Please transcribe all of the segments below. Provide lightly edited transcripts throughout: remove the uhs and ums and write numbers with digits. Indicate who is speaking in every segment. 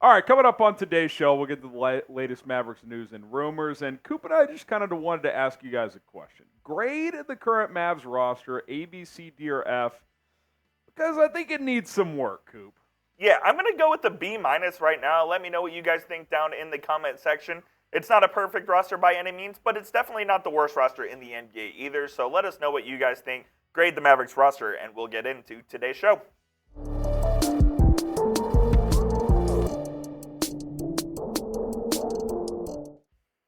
Speaker 1: All right, coming up on today's show, we'll get to the latest Mavericks news and rumors. And Coop and I just kind of wanted to ask you guys a question. Grade the current Mavs roster, A, B, C, D, or F, because I think it needs some work, Coop.
Speaker 2: Yeah, I'm going to go with the B- right now. Let me know what you guys think down in the comment section. It's not a perfect roster by any means, but it's definitely not the worst roster in the NBA either. So let us know what you guys think. Grade the Mavericks roster, and we'll get into today's show.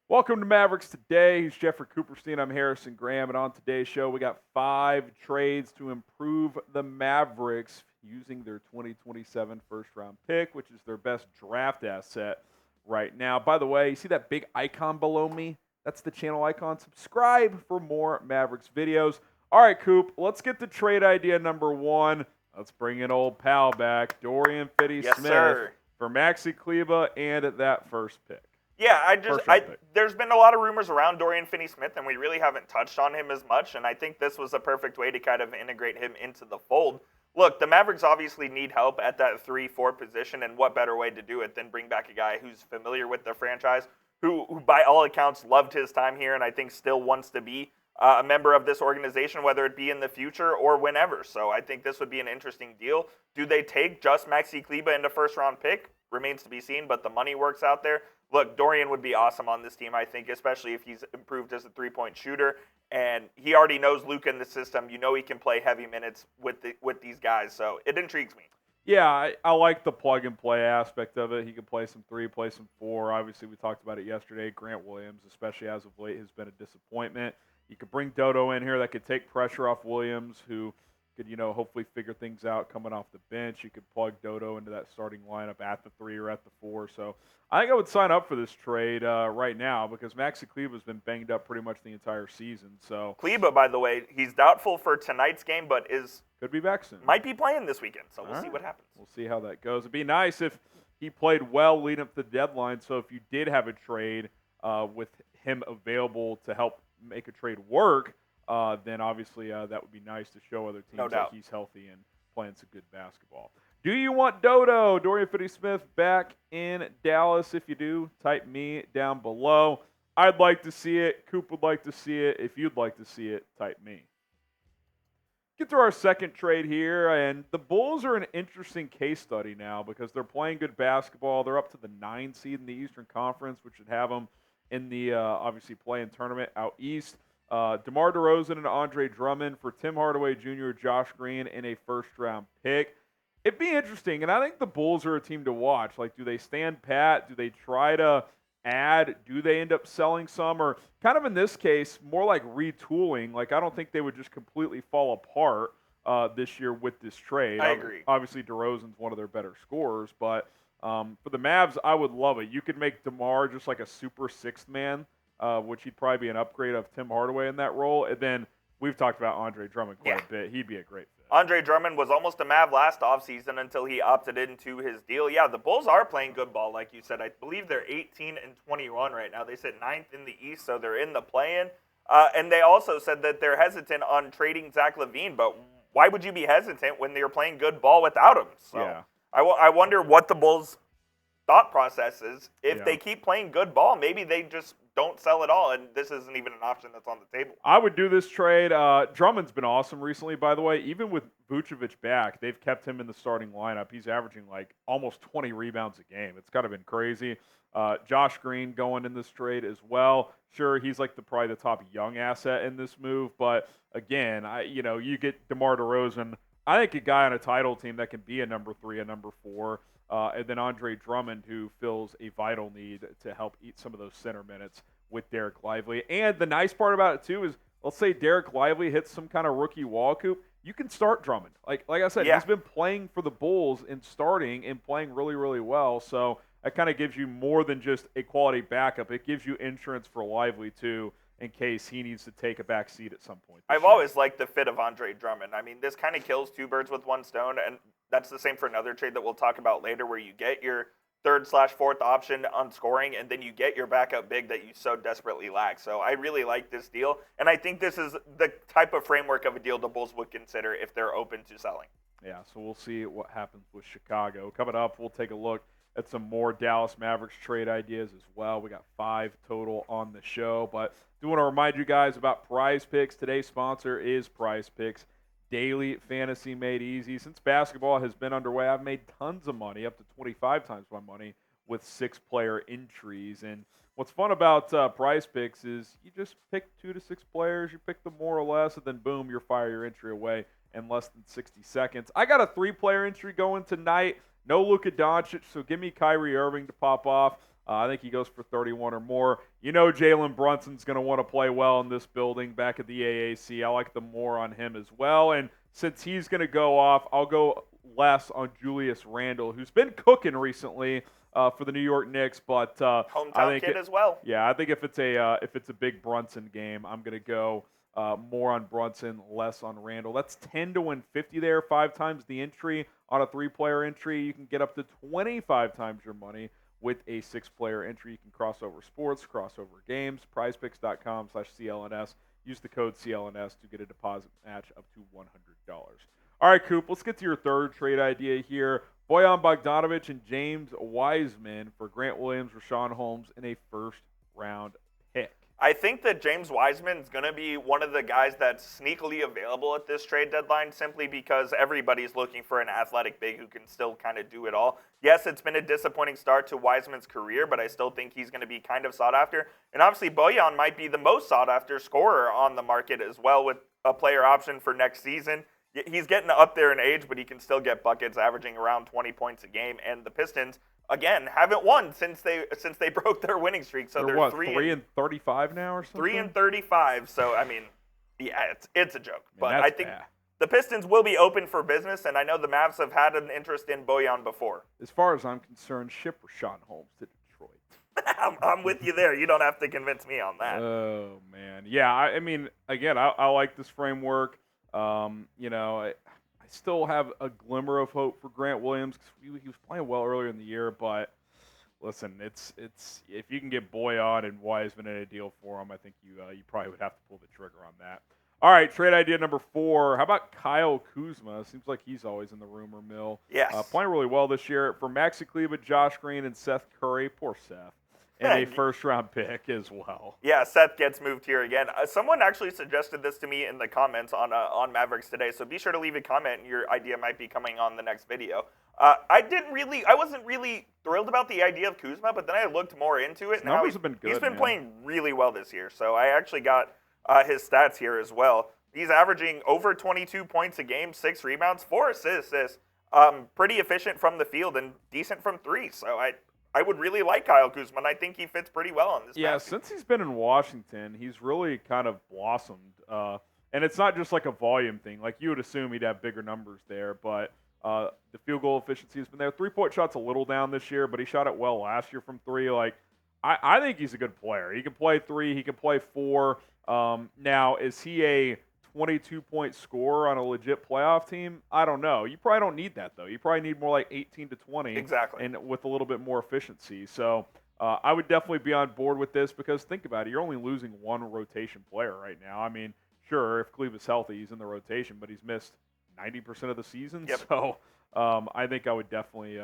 Speaker 1: Welcome to Mavericks Today. He's Jeffrey Cooperstein. I'm Harrison Graham. And on today's show, we got 5 trades to improve the Mavericks using their 2027 first-round pick, which is their best draft asset right now. By the way, you see that big icon below me? That's the channel icon. Subscribe for more Mavericks videos. All right, Coop, let's get to trade idea number 1. Let's bring an old pal back, Dorian Finney-Smith, for Maxi Kleber and that first pick.
Speaker 2: Yeah, there's been a lot of rumors around Dorian Finney-Smith, and we really haven't touched on him as much, and I think this was a perfect way to kind of integrate him into the fold. Look, the Mavericks obviously need help at that 3-4 position, and what better way to do it than bring back a guy who's familiar with the franchise, who by all accounts loved his time here, and I think still wants to be a member of this organization, whether it be in the future or whenever. So I think this would be an interesting deal. Do they take just Maxi Kleber in the first-round pick? Remains to be seen, but the money works out there. Look, Dorian would be awesome on this team, I think, especially if he's improved as a three-point shooter. And he already knows Luka in the system. You know he can play heavy minutes with these guys, so it intrigues me.
Speaker 1: Yeah, I like the plug-and-play aspect of it. He can play some 3, play some 4. Obviously, we talked about it yesterday. Grant Williams, especially as of late, has been a disappointment. You could bring Doe Doe in here that could take pressure off Williams, who could, hopefully figure things out coming off the bench. You could plug Doe Doe into that starting lineup at the 3 or at the 4. So I think I would sign up for this trade right now because Maxi Kleber has been banged up pretty much the entire season. So
Speaker 2: Kleber, by the way, he's doubtful for tonight's game, but
Speaker 1: could be back soon.
Speaker 2: Might be playing this weekend, so we'll see what happens.
Speaker 1: We'll see how that goes. It'd be nice if he played well leading up to the deadline. So if you did have a trade with him available to help make a trade work, then obviously that would be nice to show other teams that he's healthy and playing some good basketball. Do you want Doe Doe, Dorian Finney-Smith, back in Dallas? If you do, type me down below. I'd like to see it. Coop would like to see it. If you'd like to see it, type me. Get to our second trade here, and the Bulls are an interesting case study now because they're playing good basketball. They're up to the 9 seed in the Eastern Conference, which should have them in the obviously play-in tournament out east. DeMar DeRozan and Andre Drummond for Tim Hardaway Jr., Josh Green, and a first-round pick. It'd be interesting, and I think the Bulls are a team to watch. Like, do they stand pat? Do they try to add? Do they end up selling some? Or kind of in this case, more like retooling. Like, I don't think they would just completely fall apart this year with this trade.
Speaker 2: I agree.
Speaker 1: Obviously, DeRozan's one of their better scorers, but for the Mavs, I would love it. You could make DeMar just like a super sixth man, which he'd probably be an upgrade of Tim Hardaway in that role. And then we've talked about Andre Drummond quite a bit. He'd be a great fit.
Speaker 2: Andre Drummond was almost a Mav last offseason until he opted into his deal. Yeah, the Bulls are playing good ball, like you said. I believe they're 18-21 right now. They sit 9th in the East, so they're in the play-in. And they also said that they're hesitant on trading Zach LaVine, but why would you be hesitant when they're playing good ball without him? So yeah. I wonder what the Bulls' thought process is. If they keep playing good ball, maybe they just don't sell it all, and this isn't even an option that's on the table.
Speaker 1: I would do this trade. Drummond's been awesome recently, by the way. Even with Vucevic back, they've kept him in the starting lineup. He's averaging like almost 20 rebounds a game. It's kind of been crazy. Josh Green going in this trade as well. Sure, he's like probably the top young asset in this move, but again, you get DeMar DeRozan. I think a guy on a title team that can be a number 3, a number 4. And then Andre Drummond, who fills a vital need to help eat some of those center minutes with Derek Lively. And the nice part about it, too, is let's say Derek Lively hits some kind of rookie wall, Coop, you can start Drummond. Like I said, he's been playing for the Bulls and starting and playing really, really well. So that kind of gives you more than just a quality backup. It gives you insurance for Lively, too, in case he needs to take a back seat at some point.
Speaker 2: I've always liked the fit of Andre Drummond. I mean, this kind of kills 2 birds with 1 stone, and that's the same for another trade that we'll talk about later where you get your 3rd/4th option on scoring, and then you get your backup big that you so desperately lack. So I really like this deal, and I think this is the type of framework of a deal the Bulls would consider if they're open to selling.
Speaker 1: Yeah, so we'll see what happens with Chicago. Coming up, we'll take a look at some more Dallas Mavericks trade ideas as well. We got 5 total on the show, but do want to remind you guys about Prize Picks. Today's sponsor is Prize Picks. Daily fantasy made easy. Since basketball has been underway, I've made tons of money, up to 25 times my money, with 6-player entries. And what's fun about Prize Picks is you just pick 2 to 6 players, you pick them more or less, and then boom, you fire your entry away in less than 60 seconds. I got a 3-player entry going tonight. No Luka Doncic, so give me Kyrie Irving to pop off. I think he goes for 31 or more. You know Jalen Brunson's going to want to play well in this building back at the AAC. I like the more on him as well. And since he's going to go off, I'll go less on Julius Randle, who's been cooking recently for the New York Knicks. But
Speaker 2: hometown kid as well.
Speaker 1: Yeah, I think if it's a big Brunson game, I'm going to go more on Brunson, less on Randle. That's 10 to win 50 there, 5 times the entry on a 3-player entry. You can get up to 25 times your money with a 6-player entry. You can cross over sports, cross over games. PrizePicks.com/CLNS. Use the code CLNS to get a deposit match up to $100. All right, Coop, let's get to your third trade idea here. Bojan Bogdanovic and James Wiseman for Grant Williams, Rashawn Holmes, in a first-round pick.
Speaker 2: I think that James Wiseman is going to be one of the guys that's sneakily available at this trade deadline simply because everybody's looking for an athletic big who can still kind of do it all. Yes, it's been a disappointing start to Wiseman's career, but I still think he's going to be kind of sought after. And obviously, Bojan might be the most sought after scorer on the market as well with a player option for next season. He's getting up there in age, but he can still get buckets, averaging around 20 points a game. And the Pistons, again, haven't won since they broke their winning streak. So they're
Speaker 1: 3 and 35 now or something?
Speaker 2: 3 and 35. So I mean, yeah, it's a joke. But
Speaker 1: I
Speaker 2: think the Pistons will be open for business, and I know the Mavs have had an interest in Bojan before.
Speaker 1: As far as I'm concerned, ship Rashawn Holmes to Detroit.
Speaker 2: I'm with you there. You don't have to convince me on that.
Speaker 1: Oh man, yeah. I mean, again, I like this framework. I still have a glimmer of hope for Grant Williams because he was playing well earlier in the year. But listen, it's if you can get Bojan and Wiseman in a deal for him, I think you probably would have to pull the trigger on that. All right, trade idea number 4. How about Kyle Kuzma? Seems like he's always in the rumor mill.
Speaker 2: Yes.
Speaker 1: Playing really well this year for Maxi Kleber, Josh Green, and Seth Curry. Poor Seth. And a first-round pick as well.
Speaker 2: Yeah, Seth gets moved here again. Someone actually suggested this to me in the comments on Mavericks today, so be sure to leave a comment. Your idea might be coming on the next video. I wasn't really thrilled about the idea of Kuzma, but then I looked more into it.
Speaker 1: His numbers have been good.
Speaker 2: He's been playing really well this year, so I actually got his stats here as well. He's averaging over 22 points a game, 6 rebounds, 4 assists. Pretty efficient from the field and decent from 3. So I would really like Kyle Kuzma, and I think he fits pretty well on this.
Speaker 1: Yeah, since he's been in Washington, he's really kind of blossomed. And it's not just like a volume thing. Like you would assume he'd have bigger numbers there, but the field goal efficiency has been there. 3-point shot's a little down this year, but he shot it well last year from 3. Like I think he's a good player. He can play 3, he can play 4. Now, is he a 22-point scorer on a legit playoff team? I don't know. You probably don't need that, though. You probably need more like 18 to 20.
Speaker 2: Exactly.
Speaker 1: And with a little bit more efficiency. So I would definitely be on board with this because think about it. You're only losing one rotation player right now. I mean, sure, if Kleber's healthy, he's in the rotation, but he's missed 90% of the season.
Speaker 2: Yep.
Speaker 1: So I think I would definitely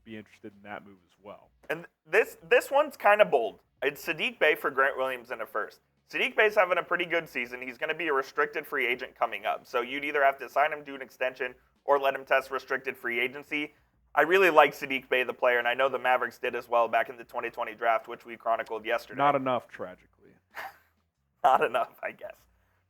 Speaker 1: be interested in that move as well.
Speaker 2: And this one's kind of bold. It's Saddiq Bey for Grant Williams in a first. Saddiq Bey's having a pretty good season. He's going to be a restricted free agent coming up. So you'd either have to sign him to an extension or let him test restricted free agency. I really like Saddiq Bey, the player, and I know the Mavericks did as well back in the 2020 draft, which we chronicled yesterday.
Speaker 1: Not enough, tragically.
Speaker 2: Not enough, I guess.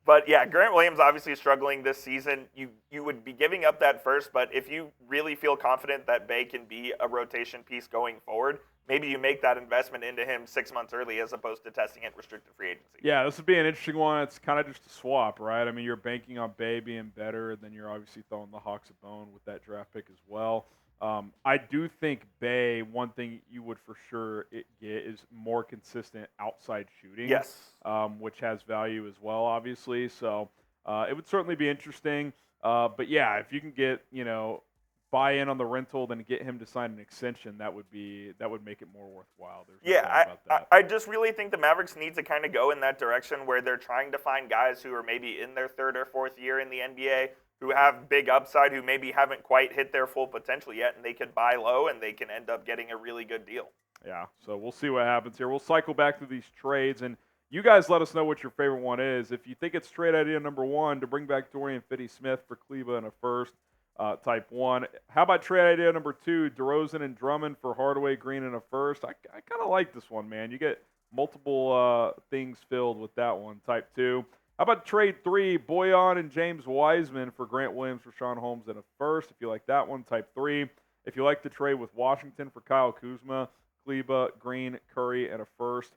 Speaker 2: But yeah, Grant Williams obviously struggling this season. You would be giving up that first, but if you really feel confident that Bey can be a rotation piece going forward, maybe you make that investment into him 6 months early as opposed to testing it restricted free agency.
Speaker 1: Yeah, this would be an interesting one. It's kind of just a swap, right? I mean, you're banking on Bey being better, and then you're obviously throwing the Hawks a bone with that draft pick as well. I do think Bey, one thing you would for sure get is more consistent outside shooting.
Speaker 2: Yes.
Speaker 1: Which has value as well, obviously. So it would certainly be interesting. But yeah, if you can get, buy in on the rental, then get him to sign an extension, that would make it more worthwhile. There's no doubt about that.
Speaker 2: I just really think the Mavericks need to kind of go in that direction where they're trying to find guys who are maybe in their 3rd or 4th year in the NBA who have big upside, who maybe haven't quite hit their full potential yet, and they could buy low and they can end up getting a really good deal.
Speaker 1: Yeah, so we'll see what happens here. We'll cycle back through these trades, and you guys let us know what your favorite one is. If you think it's trade idea number 1 to bring back Dorian Finney-Smith for Cleveland in a first, type 1. How about trade idea number 2, DeRozan and Drummond for Hardaway, Green in a first? I kind of like this one, man. You get multiple things filled with that one, type 2. How about trade 3, Boyan and James Wiseman for Grant Williams, Rashawn Holmes in a first? If you like that one, type 3. If you like the trade with Washington for Kyle Kuzma, Kleba, Green, Curry, and a first,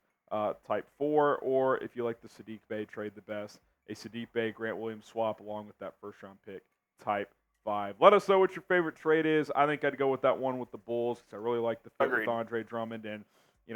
Speaker 1: type 4. Or if you like the Sadiq Bey trade the best, a Sadiq Bey, Grant Williams swap along with that first-round pick, type 5. Let us know what your favorite trade is. I think I'd go with that one with the Bulls because I really like the fit with Andre Drummond. And,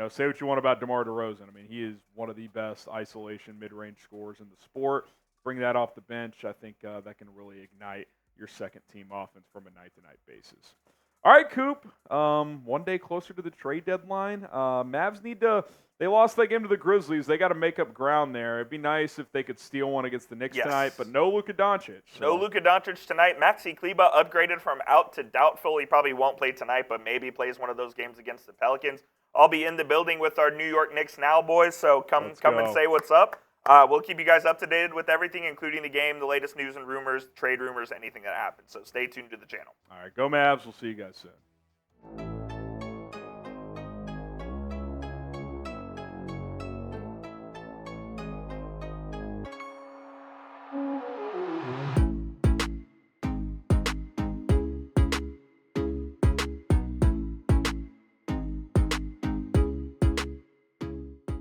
Speaker 1: say what you want about DeMar DeRozan. I mean, he is one of the best isolation mid-range scorers in the sport. Bring that off the bench. I think that can really ignite your second-team offense from a night-to-night basis. All right, Coop. One day closer to the trade deadline. Mavs need to – they lost that game to the Grizzlies. They got to make up ground there. It'd be nice if they could steal one against the Knicks tonight, but no Luka Doncic. So.
Speaker 2: No Luka Doncic tonight. Maxi Kleba upgraded from out to doubtful. He probably won't play tonight, but maybe plays one of those games against the Pelicans. I'll be in the building with our New York Knicks Now boys, so come and say what's up. We'll keep you guys up to date with everything, including the game, the latest news and rumors, trade rumors, anything that happens. So stay tuned to the channel.
Speaker 1: All right, go Mavs. We'll see you guys soon.